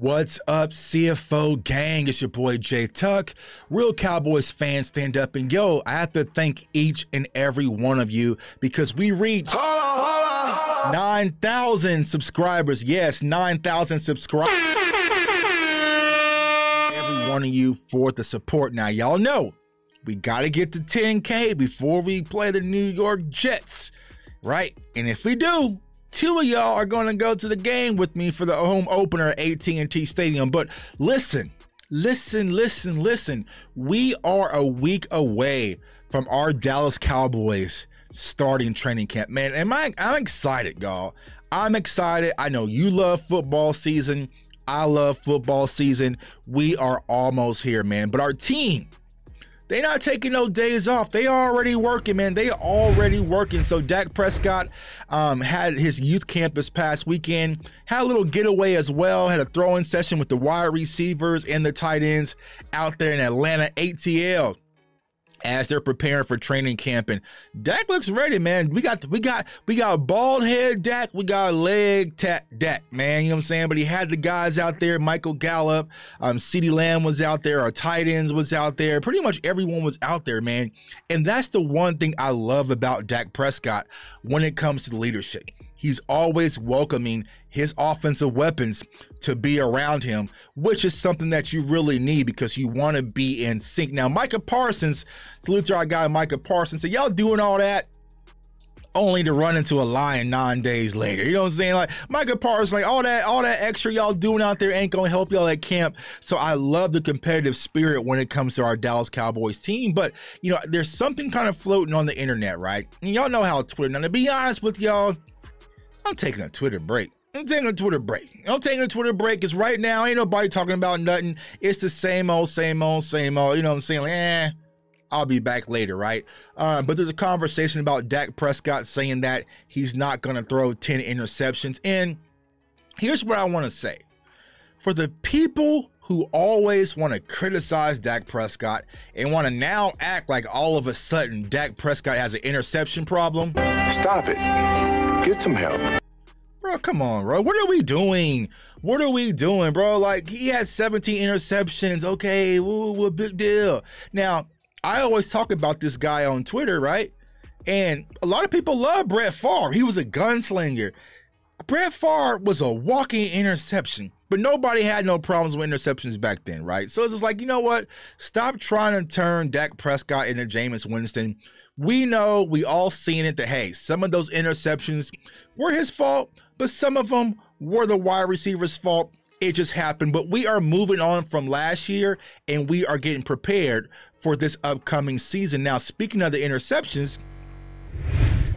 What's up, CFO gang? It's your boy Jay Tuck. Real Cowboys fans, stand up. And yo, I have to thank each and every one of you because we reached 9,000 subscribers. Yes, 9,000 subscribers. Every one of you for the support. Now, y'all know we got to get to 10K before we play the New York Jets, right? And if we do, two of y'all are going to go to the game with me for the home opener at AT&T Stadium. But listen. We are a week away from our Dallas Cowboys starting training camp. Man, I'm excited, y'all. I'm excited. I know you love football season. I love football season. We are almost here, man. But our team, they not taking no days off. They already working, man. They already working. So Dak Prescott had his youth camp this past weekend, had a little getaway as well, had a throwing session with the wide receivers and the tight ends out there in Atlanta ATL as they're preparing for training camp. And Dak looks ready, man. We got bald head Dak, we got leg Dak, man. You know what I'm saying? But he had the guys out there. Michael Gallup, CeeDee Lamb was out there. Our tight ends was out there. Pretty much everyone was out there, man. And that's the one thing I love about Dak Prescott when it comes to the leadership. He's always welcoming his offensive weapons to be around him, which is something that you really need because you want to be in sync. Now, Micah Parsons, salute to our guy Micah Parsons, said, y'all doing all that only to run into a lion 9 days later. You know what I'm saying? Like Micah Parsons, like all that extra y'all doing out there ain't gonna help y'all at camp. So I love the competitive spirit when it comes to our Dallas Cowboys team. But you know, there's something kind of floating on the internet, right? And y'all know how Twitter. Now, to be honest with y'all, I'm taking a Twitter break. I'm taking a Twitter break because right now ain't nobody talking about nothing. It's the same old. You know what I'm saying? Like, I'll be back later, right? But there's a conversation about Dak Prescott saying that he's not going to throw 10 interceptions. And here's what I want to say. For the people who always want to criticize Dak Prescott and want to now act like all of a sudden Dak Prescott has an interception problem. Stop it. Get some help. Bro, come on, bro. What are we doing? Bro? Like, he has 17 interceptions. Okay, what big deal? Now, I always talk about this guy on Twitter, right? And a lot of people love Brett Favre. He was a gunslinger. Brett Favre was a walking interception, but nobody had no problems with interceptions back then, right? So it's just like, you know what? Stop trying to turn Dak Prescott into Jameis Winston. We know, we all seen it, that, hey, some of those interceptions were his fault, but some of them were the wide receiver's fault. It just happened. But we are moving on from last year, and we are getting prepared for this upcoming season. Now, speaking of the interceptions,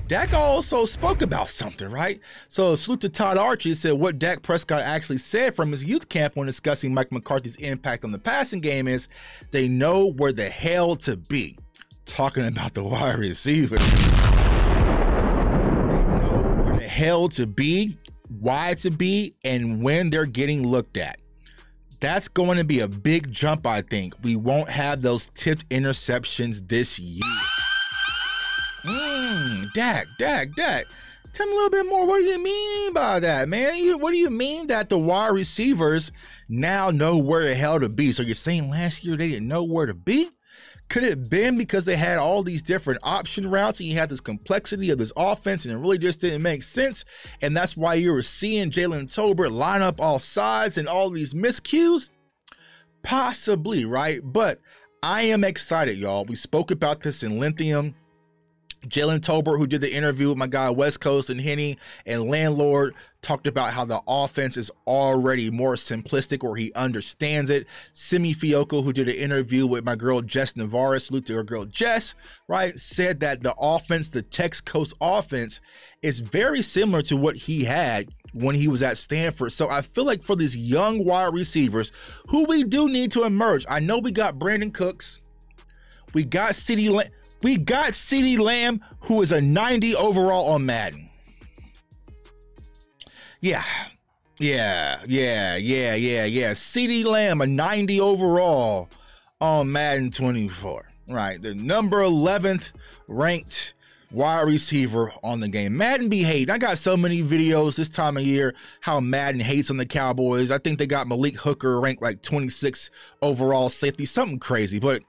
Dak also spoke about something, right? So salute to Todd Archie, said what Dak Prescott actually said from his youth camp when discussing Mike McCarthy's impact on the passing game is they know where the hell to be. Talking about the wide receivers. They know where the hell to be, why to be, and when they're getting looked at. That's going to be a big jump, I think. We won't have those tipped interceptions this year. Dak. Tell me a little bit more. What do you mean by that, man? What do you mean that the wide receivers now know where the hell to be? So you're saying last year they didn't know where to be? Could it have been because they had all these different option routes and you had this complexity of this offense and it really just didn't make sense? And that's why you were seeing Jalen Tolbert line up all sides and all these miscues? Possibly, right? But I am excited, y'all. We spoke about this in Lithium. Jalen Tolbert, who did the interview with my guy West Coast and Henny and Landlord, talked about how the offense is already more simplistic, or he understands it. Simi Fioco, who did an interview with my girl Jess Navarez, salute to her girl Jess, right, said that the offense, the Tex Coast offense, is very similar to what he had when he was at Stanford. So I feel like for these young wide receivers, who we do need to emerge, I know we got Brandon Cooks, we got CeeDee Lamb, who is a 90 overall on Madden. Yeah. CeeDee Lamb, a 90 overall on Madden 24. Right. The number 11th ranked wide receiver on the game. Madden be hating. I got so many videos this time of year how Madden hates on the Cowboys. I think they got Malik Hooker ranked like 26 overall safety, something crazy, but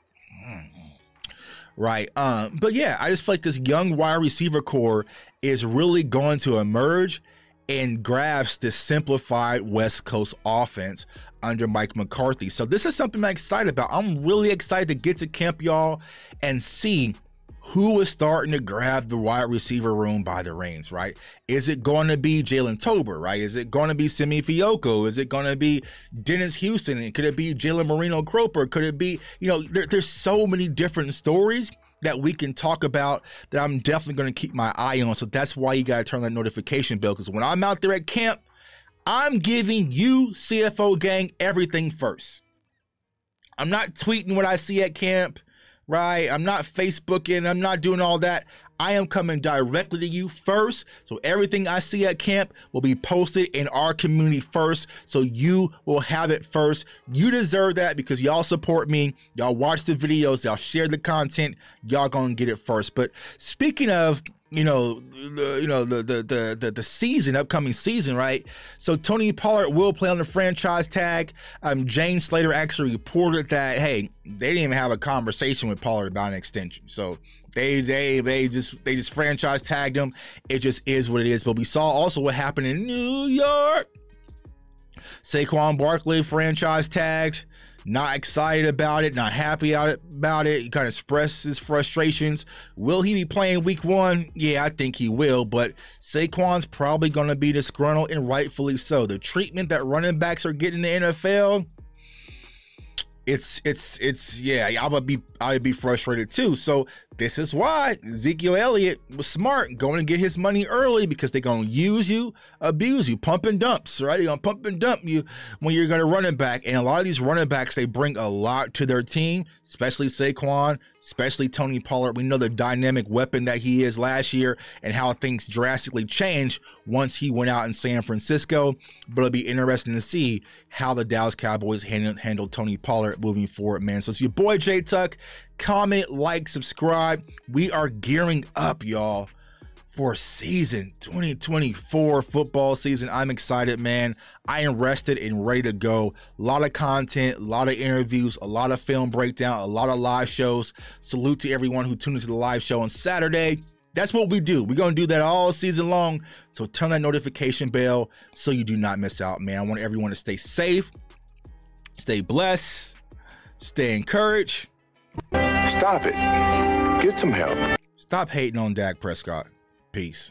right. But yeah, I just feel like this young wide receiver core is really going to emerge and grasp this simplified West Coast offense under Mike McCarthy. So this is something I'm excited about. I'm really excited to get to camp, y'all, and see who is starting to grab the wide receiver room by the reins, right? Is it going to be Jalen Tolbert, right? Is it going to be Simi Fioco? Is it going to be Dennis Houston? Could it be Jalen Marino-Cropper? Could it be, you know, there's so many different stories that we can talk about that I'm definitely going to keep my eye on. So that's why you got to turn that notification bell, because when I'm out there at camp, I'm giving you, CFO gang, everything first. I'm not tweeting what I see at camp, right? I'm not Facebooking. I'm not doing all that. I am coming directly to you first. So everything I see at camp will be posted in our community first. So you will have it first. You deserve that because y'all support me. Y'all watch the videos. Y'all share the content. Y'all gonna get it first. But speaking of, the season, upcoming season, right? So Tony Pollard will play on the franchise tag. Jane Slater actually reported that, hey, they didn't even have a conversation with Pollard about an extension. So they just franchise tagged him. It just is what it is. But we saw also what happened in New York. Saquon Barkley franchise tagged. Not excited about it, not happy about it. He kind of expressed his frustrations. Will he be playing week 1? Yeah, I think he will, but Saquon's probably going to be disgruntled, and rightfully so. The treatment that running backs are getting in the NFL, yeah, I would be frustrated too. So this is why Ezekiel Elliott was smart, going to get his money early, because they're going to use you, abuse you, pump and dumps, right? They're going to pump and dump you when you're going to running back. And a lot of these running backs, they bring a lot to their team, especially Saquon, especially Tony Pollard. We know the dynamic weapon that he is last year and how things drastically changed once he went out in San Francisco. But it'll be interesting to see how the Dallas Cowboys handle Tony Pollard moving forward, man. So it's your boy J Tuck. Comment, like, subscribe. We are gearing up, y'all, for season 2024 football season. I'm excited, man. I am rested and ready to go. A lot of content, a lot of interviews, a lot of film breakdown, a lot of live shows. Salute to everyone who tuned into the live show on Saturday. That's what we do. We're going to do that all season long. So turn that notification bell so you do not miss out, man. I want everyone to stay safe, stay blessed, stay encouraged. Stop it. Get some help. Stop hating on Dak Prescott. Peace.